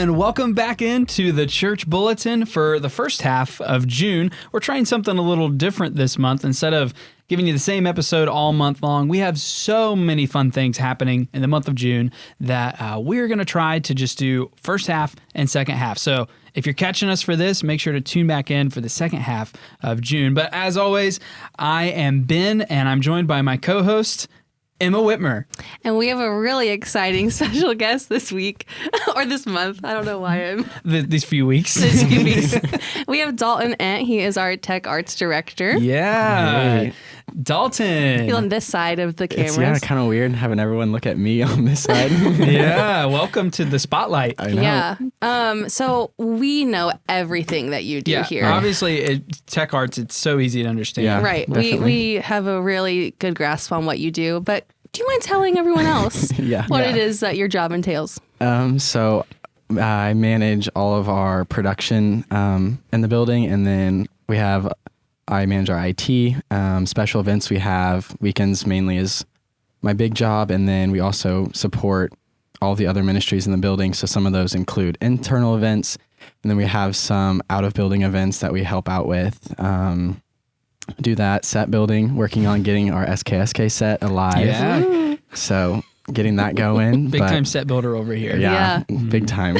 and welcome back into the Church Bulletin for the first half of June. We're trying something a little different this month. Instead of giving you the same episode all month long, we have so many fun things happening in the month of June that we're going to try to just do first half and second half. So if you're catching us for this, make sure to tune back in for the second half of June. But as always, I am Ben, and I'm joined by my co-host, Emma Whitmer. And we have a really exciting special guest this week, or this month. I don't know why I'm... These few weeks. These few weeks. We have Dalton Ent. He is our tech arts director. Yeah. Hey. Dalton. He's on this side of the cameras. It's kind of weird having everyone look at me on this side. Yeah. Welcome to the spotlight. I know. Yeah. So we know everything that you do here. Obviously, tech arts, it's so easy to understand. Yeah. Right. Definitely. We have a really good grasp on what you do, but do you mind telling everyone else what it is that your job entails? So I manage all of our production in the building, and then I manage our IT, special events we have. Weekends mainly is my big job, and then we also support all the other ministries in the building. So some of those include internal events, and then we have some out-of-building events that we help out with. Do that, set building, working on getting our SKSK set alive. Yeah. Ooh. So getting that going. Big time set builder over here. Yeah. Big time.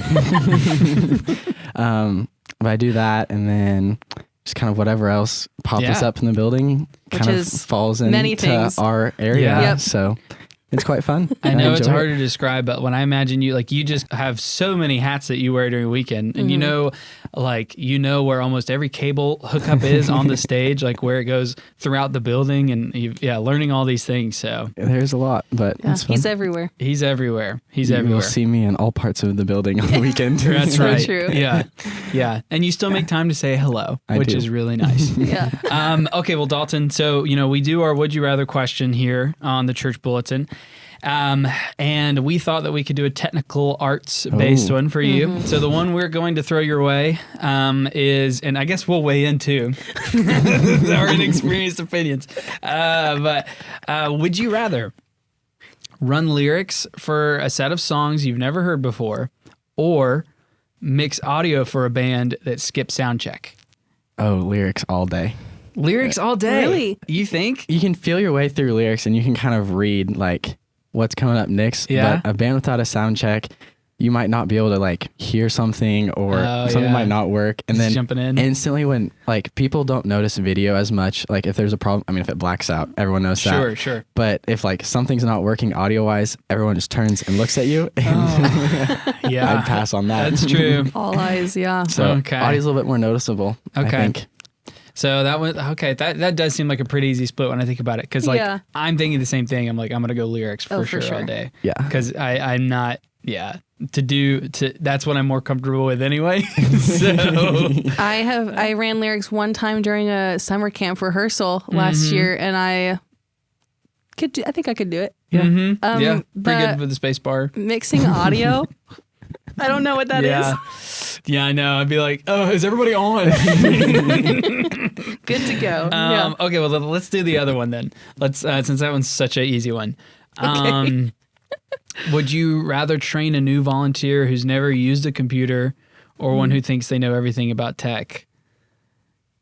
But I do that, and then just kind of whatever else pops up in the building kind of falls into our area. Yeah. Yep. So it's quite fun. I know it's enjoy hard it. to describe, but when I imagine you, like, you just have so many hats that you wear during the weekend, and you know where almost every cable hookup is on the stage, like where it goes throughout the building, and learning all these things. So There's a lot, but it's fun. He's everywhere. he's everywhere. You'll see me in all parts of the building on the weekend. That's So right. true. Yeah. And you still make time to say hello, which do. is really nice. Yeah. Okay, well, Dalton, so, we do our Would You Rather question here on the Church Bulletin. And we thought that we could do a technical arts-based one for you. Mm-hmm. So the one we're going to throw your way is, and I guess we'll weigh in too, our inexperienced opinions. But would you rather run lyrics for a set of songs you've never heard before, or mix audio for a band that skips sound check? Oh, lyrics all day. Lyrics all day. Really? You think? You can feel your way through lyrics, and you can kind of read like what's coming up next. Yeah. But a band without a sound check, you might not be able to like hear something, or something might not work. And Just then jumping in. instantly, when like people don't notice video as much, like if there's a problem, I mean, if it blacks out, everyone knows that. Sure. But if like something's not working audio wise, everyone just turns and looks at you. And Yeah. I'd pass on that. That's true. All eyes, yeah. So Okay. audio's a little bit more noticeable, I Okay. think. So that one, okay, that does seem like a pretty easy split when I think about it. Because like I'm thinking the same thing. I'm like, I'm gonna go lyrics for sure all day. Yeah. Because I'm not. Yeah. That's what I'm more comfortable with anyway. So I ran lyrics one time during a summer camp rehearsal last year, and I think I could do it. Yeah. Pretty but good with the space bar. mixing audio, I don't know what that is. Yeah, I know. I'd be like, oh, is everybody on? Good to go. Okay, well, let's do the other one then. Let's since that one's such an easy one. Would you rather train a new volunteer who's never used a computer, or one who thinks they know everything about tech?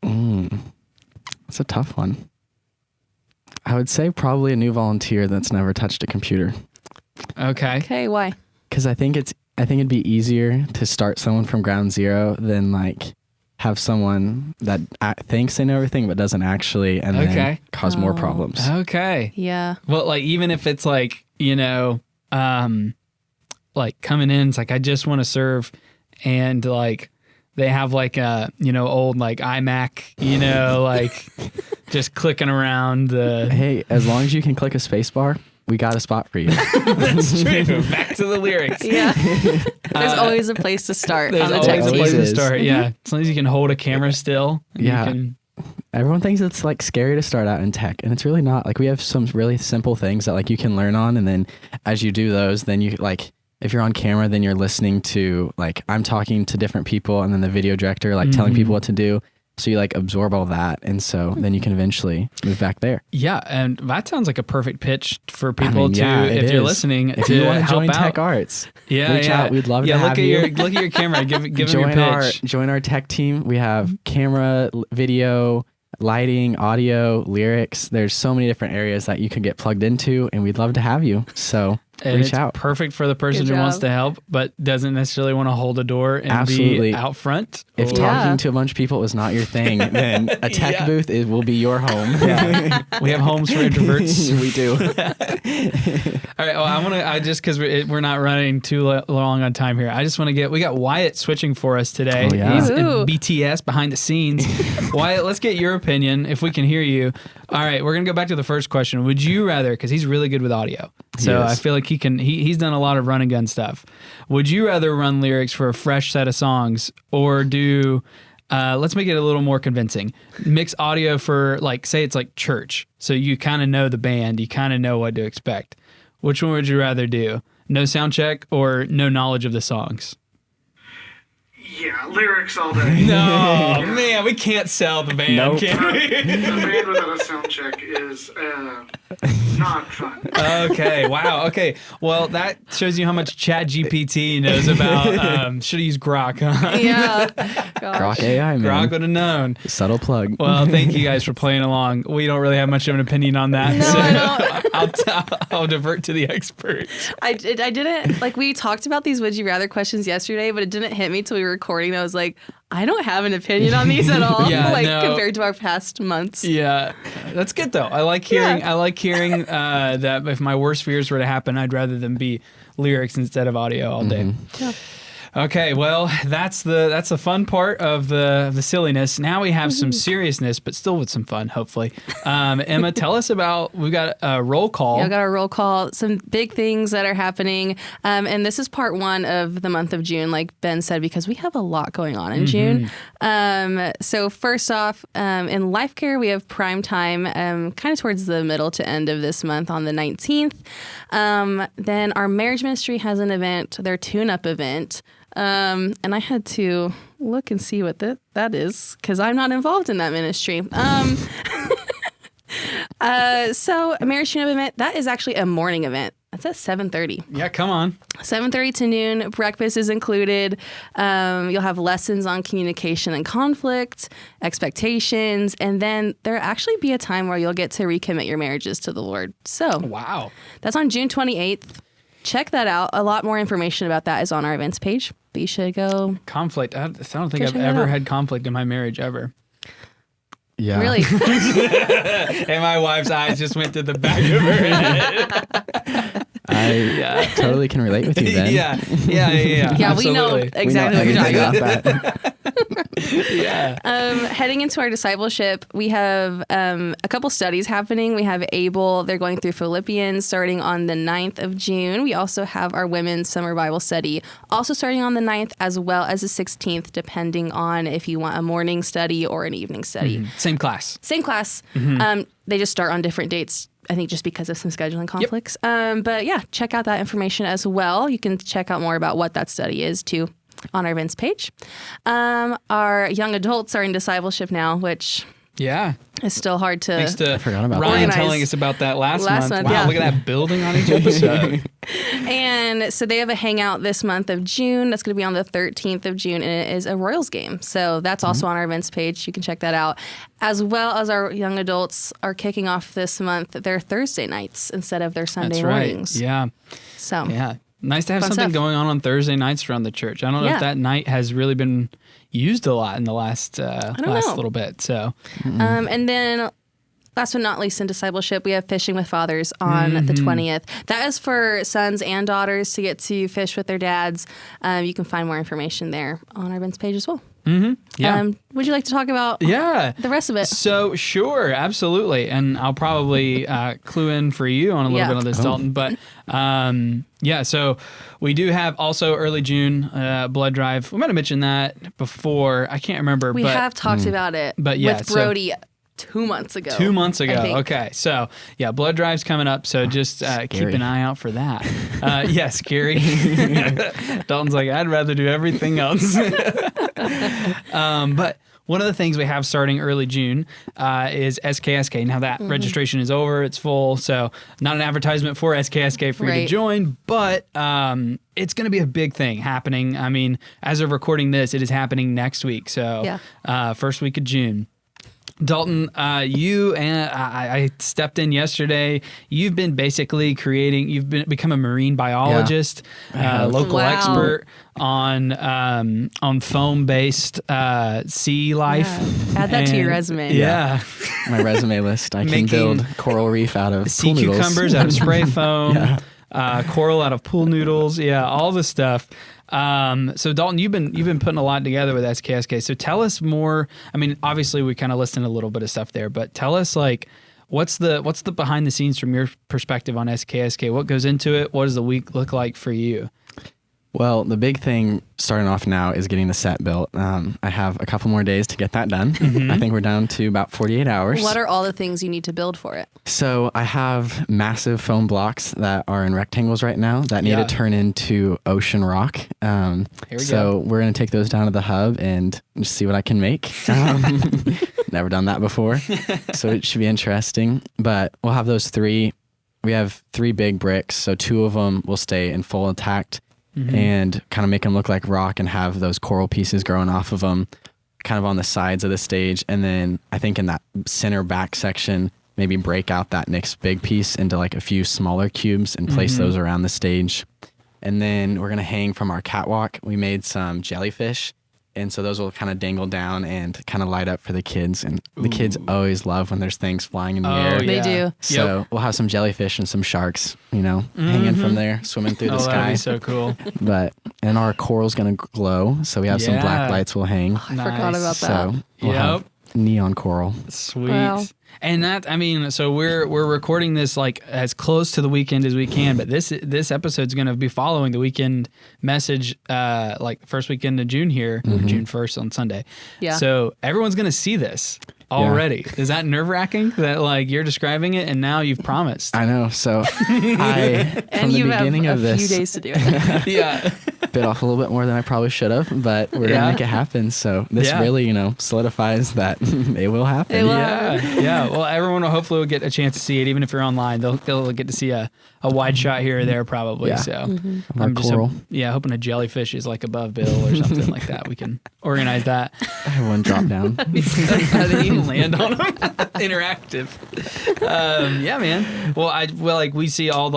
It's a tough one. I would say probably a new volunteer that's never touched a computer. Okay. Okay, why? Because I think it'd be easier to start someone from ground zero than like have someone that thinks they know everything but doesn't actually, and then cause more problems. Okay. Yeah. Well, like even if it's like, like coming in, it's like, I just want to serve, and like they have like a, old like iMac, like just clicking around the... Hey, as long as you can click a space bar, we got a spot for you. That's true. Back to the lyrics. Yeah. There's always a place to start on the There's tech always a team. place to is. start, yeah. As long as you can hold a camera still. Yeah. You can, Everyone thinks it's like scary to start out in tech, and it's really not. Like we have some really simple things that like you can learn on, and then as you do those, then you like, if you're on camera, then you're listening to like, I'm talking to different people, and then the video director like telling people what to do. So you like absorb all that. And so then you can eventually move back there. Yeah, and that sounds like a perfect pitch for people it if you're is. listening, If to you want to help join out. Tech Arts, Yeah, reach out. We'd love to have you. Look at your camera. Give them your pitch. Join our tech team. We have camera, video, lighting, audio, lyrics. There's so many different areas that you can get plugged into, and we'd love to have you. So And reach it's out. perfect for the person Good who wants job. to help, but doesn't necessarily want to hold a door and Absolutely. be out front. If or- talking to a bunch of people is not your thing, then a tech Yeah. booth will be your home. Yeah. We have homes for introverts. We do. All right. Well, I just because we're not running too long on time here. I just want to we got Wyatt switching for us today. Oh, yeah. He's in Ooh. BTS behind the scenes. Wyatt, let's get your opinion if we can hear you. All right. We're going to go back to the first question. Would you rather, because he's really good with audio. So is. I feel like he's done a lot of run and gun stuff. Would you rather run lyrics for a fresh set of songs or do, let's make it a little more convincing, mix audio for like, say it's like church. So you kind of know the band, you kind of know what to expect. Which one would you rather do? No sound check or no knowledge of the songs? Yeah, lyrics all day. No, man, we can't sell the band, Nope. can we? A band without a sound check is not fun. Okay, wow, okay. Well, that shows you how much ChatGPT knows about, should have used Grok, huh? Yeah. Gosh. Grok AI, man. Grok would have known. Subtle plug. Well, thank you guys for playing along. We don't really have much of an opinion on that. No, I don't. I'll divert to the expert. I didn't, like, we talked about these would you rather questions yesterday, but it didn't hit me till we were recording. I was like, I don't have an opinion on these at all, Yeah, like no. compared to our past months. Yeah, that's good though. I like hearing. Yeah. I like hearing that if my worst fears were to happen, I'd rather them be lyrics instead of audio all day. Yeah. Okay, well, that's the fun part of the silliness. Now we have some seriousness, but still with some fun, hopefully. Emma, tell us about, we've got a roll call. Yeah, I got a roll call, some big things that are happening. And this is part one of the month of June, like Ben said, because we have a lot going on in June. So first off, in Life Care, we have prime time, kind of towards the middle to end of this month on the 19th. Then our marriage ministry has an event, their tune-up event. And I had to look and see what that is because I'm not involved in that ministry. So a marriage tune-up event, that is actually a morning event. That's at 7:30. Yeah, come on. 7:30 to noon. Breakfast is included. You'll have lessons on communication and conflict, expectations, and then there'll actually be a time where you'll get to recommit your marriages to the Lord. So Wow. that's on June 28th. Check that out. A lot more information about that is on our events page. But you should go. Conflict. I don't think Go I've check it ever out. had conflict in my marriage ever. Yeah. Really? And my wife's eyes just went to the back of her head. I totally can relate with you, Ben. Yeah, Yeah, we know absolutely. exactly what you're talking about. that. Yeah. Heading into our discipleship, we have a couple studies happening. We have Abel. They're going through Philippians starting on the 9th of June. We also have our women's summer Bible study also starting on the 9th as well as the 16th, depending on if you want a morning study or an evening study. Same class. Same class. They just start on different dates, I think just because of some scheduling conflicts. But yeah, check out that information as well. You can check out more about what that study is too on our events page. Our young adults are in discipleship now, which Yeah. is still hard to... Thanks to forgot about Ryan that. telling us about that last month. Wow, yeah. look at that building on each episode. And so they have a hangout this month of June. That's going to be on the 13th of June, and it is a Royals game. So that's also on our events page. You can check that out. As well as our young adults are kicking off this month their Thursday nights instead of their Sunday That's right. mornings. Yeah. So Yeah. Nice to have Fun something stuff. going on Thursday nights around the church. I don't know Yeah. if that night has really been used a lot in the last don't know. little bit. So And then last but not least in discipleship, we have Fishing with Fathers on the 20th. That is for sons and daughters to get to fish with their dads. You can find more information there on our events page as well. yeah. Would you like to talk about Yeah. the rest of it? So sure, absolutely, and I'll probably clue in for you on a little Yeah. bit on this, Dalton. But yeah, so we do have also early June blood drive. We might have mentioned that before. I can't remember. We but have talked about it but yeah, with so- Brody 2 months ago. 2 months I ago. think. Okay, so yeah, blood drive's coming up. So just keep an eye out for that. Yeah, scary. Dalton's like, I'd rather do everything else. But one of the things we have starting early June is SKSK. Now that registration is over, it's full, so not an advertisement for SKSK for you to join, but it's going to be a big thing happening. I mean, as of recording this, it is happening next week, so first week of June. Dalton, you and I stepped in yesterday. You've been basically become a marine biologist, local expert on foam-based sea life. Add that to your resume. Yeah. My resume list. I can build coral reef out of sea pool noodles. cucumbers out of spray foam, coral out of pool noodles. Yeah, all the stuff. So Dalton, you've been putting a lot together with SKSK. So tell us more. I mean, obviously we kind of listened to a little bit of stuff there, but tell us like what's the behind the scenes from your perspective on SKSK? What goes into it? What does the week look like for you? Well, the big thing starting off now is getting the set built. I have a couple more days to get that done. I think we're down to about 48 hours. What are all the things you need to build for it? So I have massive foam blocks that are in rectangles right now that need to turn into ocean rock. Here we go. We're going to take those down to the hub and just see what I can make. Never done that before. So it should be interesting. But we'll have those three. We have 3 big bricks. So 2 of them will stay in full intact. And kind of make them look like rock and have those coral pieces growing off of them kind of on the sides of the stage. And then I think in that center back section, maybe break out that next big piece into like a few smaller cubes and place those around the stage. And then we're going to hang from our catwalk. We made some jellyfish. And so those will kind of dangle down and kind of light up for the kids. And the kids always love when there's things flying in the air. They do. So we'll have some jellyfish and some sharks, hanging from there, swimming through the sky. That'd be so cool. And our coral's going to glow. So we have some black lights we'll hang. I forgot about that. So we'll have neon coral. Sweet. Wow. And that, I mean, so we're recording this like as close to the weekend as we can, but this episode's going to be following the weekend message, like first weekend of June here, June 1st on Sunday. Yeah. So everyone's going to see this already. Yeah. Is that nerve-wracking that like you're describing it and now you've promised? I know. So from the beginning of this, a few days to do it. bit off a little bit more than I probably should have, but we're gonna make it happen. So this really, solidifies that it will happen. It will. Yeah. Well, everyone will hopefully get a chance to see it, even if you're online. They'll get to see a wide shot here or there probably. Yeah. So I'm just hoping a jellyfish is like above Bill or something like that. We can organize that. I have one drop down. They even land on them. Interactive. Yeah, man. Well, we see all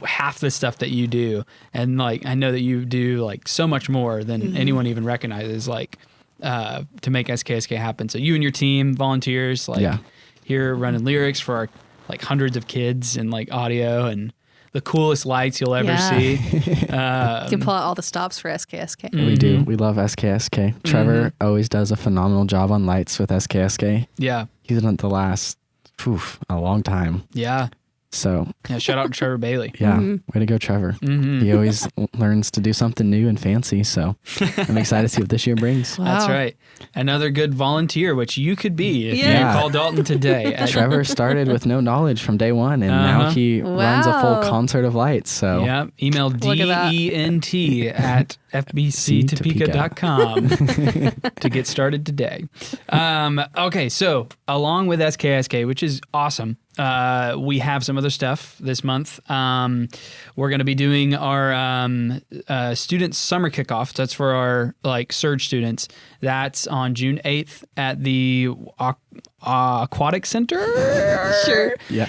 half the stuff that you do, and I know that you do so much more than anyone even recognizes. To make SKSK happen. So you and your team, volunteers, here running lyrics for our hundreds of kids and audio and the coolest lights you'll ever see. You can pull out all the stops for SKSK. We do. We love SKSK. Trevor always does a phenomenal job on lights with SKSK. Yeah. He's done it the last a long time. Yeah. So shout out to Trevor Bailey. Yeah, way to go, Trevor. He always learns to do something new and fancy. So I'm excited to see what this year brings. Wow. That's right. Another good volunteer, which you could be if you call Dalton today. Trevor started with no knowledge from day one, and now he runs a full concert of lights. So email dent@fbctopeka.com to get started today. Okay, so along with SKSK, which is awesome. We have some other stuff this month. We're going to be doing our student summer kickoff. That's for our surge students. That's on June 8th at the Aquatic Center. Sure. Yeah.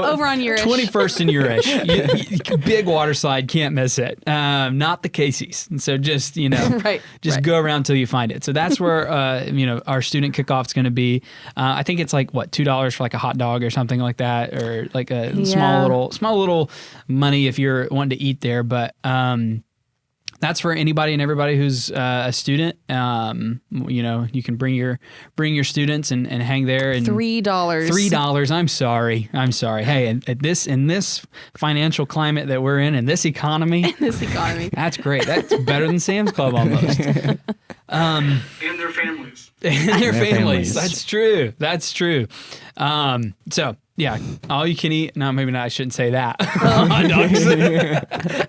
Over on Urish. 21st and Urish. Big water slide, can't miss it. Not the Casey's. And so just, go around till you find it. So that's where, our student kickoff's going to be. I think it's $2 for a hot dog or something like that, or a small little money if you're wanting to eat there. But, that's for anybody and everybody who's a student. You can bring your students and hang there. And $3. I'm sorry. Hey, in this financial climate that we're in this economy, that's great. That's better than Sam's Club almost. And their families. And their families. That's true. So Yeah, all you can eat. No, maybe not. I shouldn't say that. Hot dogs.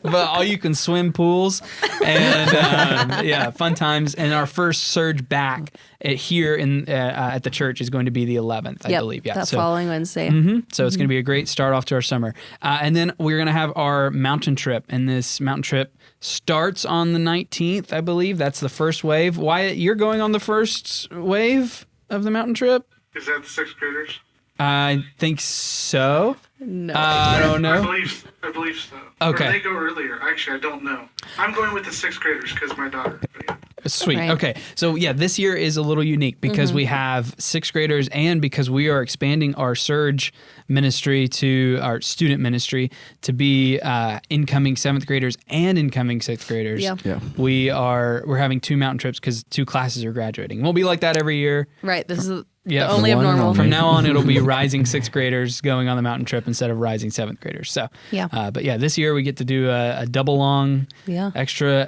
But all you can swim pools and fun times. And our first surge back here at the church is going to be the 11th, I believe. Yeah, that following Wednesday. So it's going to be a great start off to our summer. And then we're going to have our mountain trip, and this mountain trip starts on the 19th, I believe. That's the first wave. Wyatt, you're going on the first wave of the mountain trip? Is that the sixth graders? I think so. No. I don't know. I believe so. Okay. Or they go earlier. Actually, I don't know. I'm going with the sixth graders because my daughter. But yeah. Sweet. Right. Okay. So yeah, this year is a little unique because we have sixth graders and because we are expanding our surge ministry to our student ministry to be incoming seventh graders and incoming sixth graders. Yeah. Yeah. We're having 2 mountain trips because 2 classes are graduating. We'll be like that every year. Right. This is Yeah, the only one and abnormal. only. From now on, it'll be rising sixth graders going on the mountain trip instead of rising seventh graders. So, Yeah. But yeah, this year we get to do a double long, Yeah. extra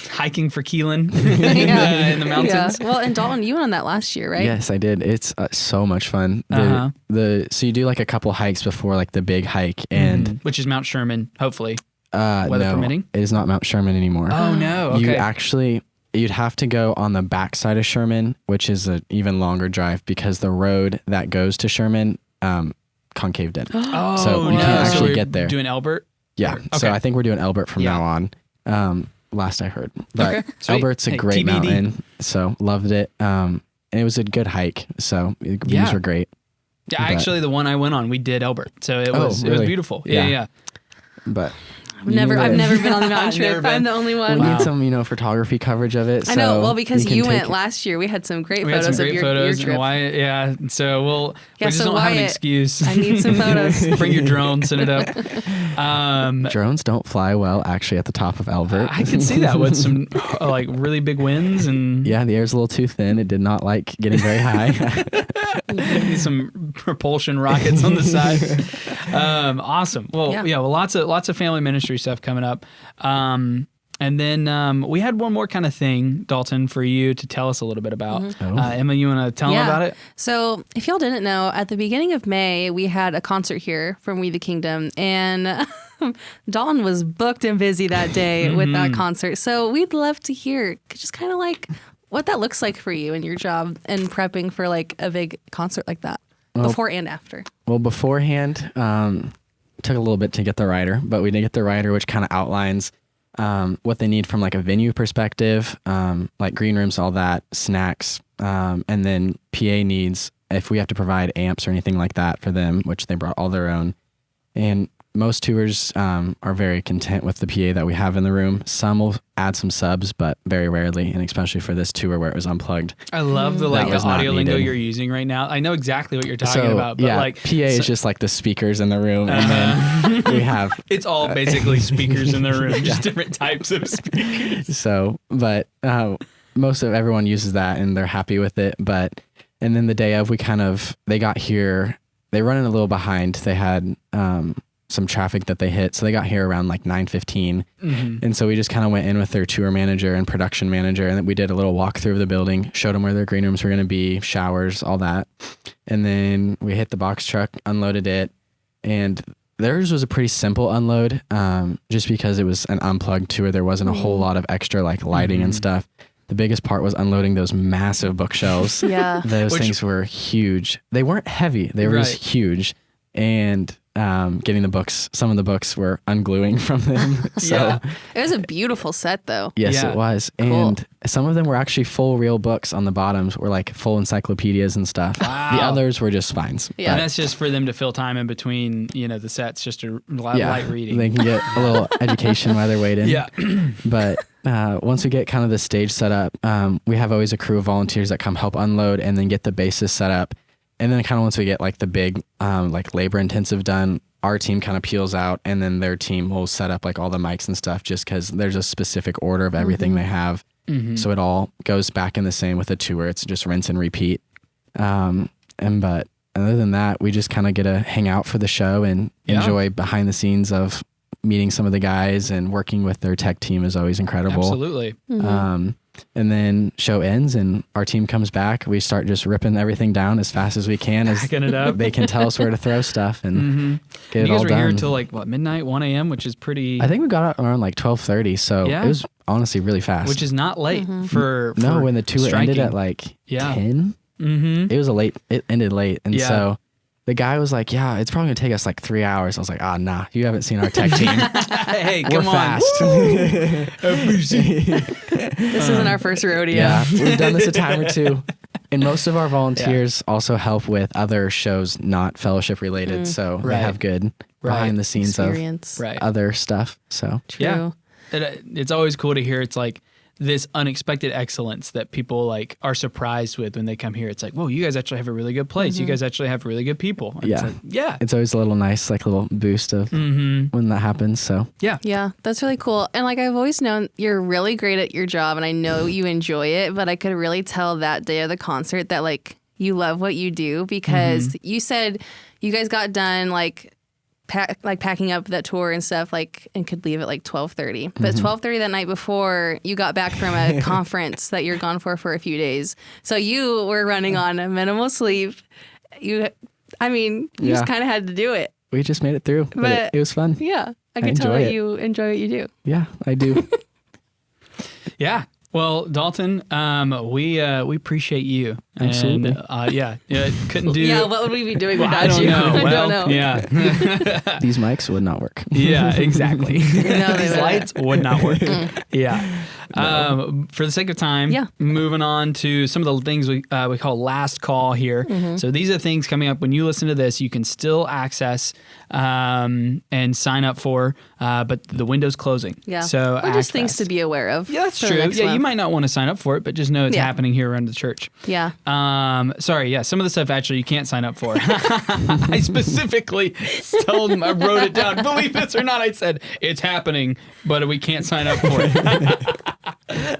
hiking for Keelan Yeah. in the mountains. Yeah. Well, and Dalton, you went on that last year, right? Yes, I did. It's so much fun. So you do like a couple hikes before like the big hike, and Which is Mount Sherman, hopefully. weather no, permitting? it is not Mount Sherman anymore. Oh no! Okay. You'd have to go on the backside of Sherman, which is an even longer drive because the road that goes to Sherman concaved in. Oh So no! we can't So actually we're get there. Doing Elbert. Yeah. Okay. So I think we're doing Elbert from Yeah. now on. Last I heard. But Okay, sweet. Elbert's a Hey, great TBD. mountain. So loved it. And it was a good hike. So views Yeah. were great. Yeah, But- actually, the one I went on, we did Elbert, so it Oh, was really? beautiful. Yeah. Yeah. But I've never been on the mountain I've never trip. I'm been. the only we one. Wow. need some, photography coverage of it. I know. so Well, because we can you take went it. last year, we had some great We had photos some great of photos, your and trip. Wyatt, yeah. So we Yeah, just so don't have an Wyatt, excuse. I need some photos. Bring your drone, send it up. Drones don't fly well actually at the top of Elbert. I can see that with some like really big winds and Yeah, the air's a little too thin. It did not like getting very high. maybe some propulsion rockets on the side. Awesome. Well, Yeah. well, lots of family ministry stuff coming up. And then we had one more kind of thing, Dalton, for you to tell us a little bit about. Oh. Emma, you want to tell them about it? So, if y'all didn't know, at the beginning of May, we had a concert here from We the Kingdom, and Dalton was booked and busy that day with Mm-hmm. that concert. So, we'd love to hear just kind of like what that looks like for you and your job and prepping for like a big concert like that, before and after. Well, beforehand, took a little bit to get the rider, but we did get the rider, which kind of outlines what they need from like a venue perspective, like green rooms, all that, snacks, and then PA needs if we have to provide amps or anything like that for them, which they brought all their own. And most tours are very content with the PA that we have in the room. Some will add some subs, but very rarely, and especially for this tour where it was unplugged. I love the That was not audio lingo needed. you're using right now. I know exactly what you're talking about, but yeah, like PA is just like the speakers in the room, and then we have it's all basically speakers in the room, just different types of speakers. so. But most of everyone uses that, and they're happy with it. But and then the day of, they got here. They run in a little behind. They had some traffic that they hit, so they got here around like 9:15, and so we just kind of went in with their tour manager and production manager, and we did a little walkthrough of the building, showed them where their green rooms were going to be, showers, all that, and then we hit the box truck, unloaded it, and theirs was a pretty simple unload, just because it was an unplugged tour. There wasn't a whole lot of extra like lighting and stuff. The biggest part was unloading those massive bookshelves. Yeah. Those things were huge. They weren't heavy. They were just huge. And getting the books, some of the books were ungluing from them. So Yeah. It was a beautiful set, though. yes, Yeah. it was. Cool. And some of them were actually full real books on the bottoms, were like full encyclopedias and stuff. Wow. The others were just spines. Yeah. And that's just for them to fill time in between, the sets, just to light reading. They can get a little education while they're waiting. Yeah. But once we get kind of the stage set up, we have always a crew of volunteers that come help unload and then get the bases set up. And then kind of once we get like the big, like labor intensive done, our team kind of peels out, and then their team will set up like all the mics and stuff, just because there's a specific order of everything they have. So it all goes back in the same with a tour. It's just rinse and repeat. But other than that, we just kind of get to hang out for the show and enjoy behind the scenes of meeting some of the guys, and working with their tech team is always incredible. Absolutely. And then show ends and our team comes back. We start just ripping everything down as fast as we can. Backing it up. They can tell us where to throw stuff and get it You all guys were done. here until like what, midnight, 1 a.m., which is pretty. I think we got out around like 12:30, so Yeah. it was honestly really fast. which is not late for no, for when the tour striking. ended at like Yeah. 10, Mm-hmm. it was it ended late. And Yeah. so the guy was like, yeah, it's probably gonna take us like 3 hours. I was like, nah, you haven't seen our tech team. Hey, We're come on. fast. This isn't our first rodeo. Yeah, we've done this a time or two. And most of our volunteers also help with other shows not fellowship related. So Right. they have good Right. behind the scenes Experience. Right. of other stuff. So True. Yeah. It's always cool to hear. It's like this unexpected excellence that people like are surprised with when they come here. It's like, whoa, you guys actually have a really good place. You guys actually have really good people. And Yeah. It's like, yeah. it's always a little nice, like little boost of when that happens. So Yeah. Yeah, that's really cool. And like I've always known you're really great at your job and I know you enjoy it, but I could really tell that day of the concert that like you love what you do because you said you guys got done like packing up that tour and stuff like and could leave at like 12:30. But 12:30 that night before you got back from a conference that you're gone for a few days. So you were running on a minimal sleep. You just kind of had to do it. we just made it through, but it was fun. Yeah. I could tell enjoy that it. you enjoy what you do. Yeah, I do. Yeah. Well, Dalton, we appreciate you. Absolutely. And, couldn't do. Yeah, what would we be doing without I don't you? know. I Well, don't know. yeah. These mics would not work. Yeah, exactly. they These wouldn't. lights would not work. Yeah. For the sake of time, Yeah. moving on to some of the things we call last call here. So these are things coming up when you listen to this, you can still access and sign up for, but the window's closing. Yeah. So or just act things fast. to be aware of. Yeah, that's for the true. next Yeah, you month. might not want to sign up for it, but just know it's Yeah. happening here around the church. Yeah. Sorry, yeah, some of the stuff actually you can't sign up for. I specifically told them, I wrote it down. Believe this or not, I said it's happening, but we can't sign up for it.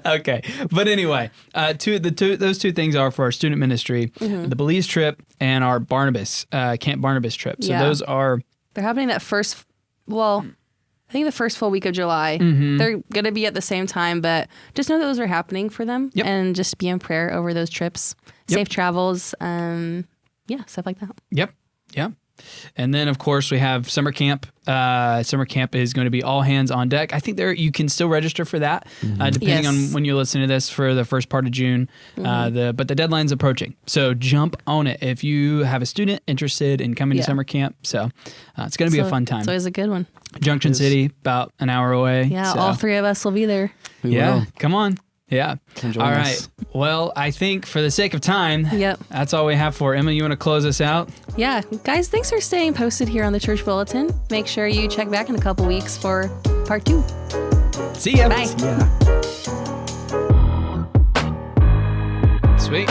Okay, but anyway, those two things are for our student ministry, the Belize trip and our Barnabas Camp Barnabas trip. So Yeah. those are They're happening that first, I think the first full week of July. They're going to be at the same time, but just know that those are happening for them Yep. and just be in prayer over those trips. Yep. Safe travels. Stuff like that. Yep. And then, of course, we have summer camp. Summer camp is going to be all hands on deck. I think you can still register for that, depending Yes. on when you listen to this for the first part of June. But the deadline's approaching, so jump on it if you have a student interested in coming to Yeah. summer camp. So it's going to be a fun time. It's always a good one. Junction City, about an hour away. Yeah, so. all three of us will be there. We Yeah, will. come on. Yeah. Come join All us. right. Well, I think for the sake of time, Yep. that's all we have for Emma. You want to close us out? Yeah, guys, thanks for staying posted here on the Church Bulletin. Make sure you check back in a couple weeks for part 2. See ya. Bye. Yeah. Sweet.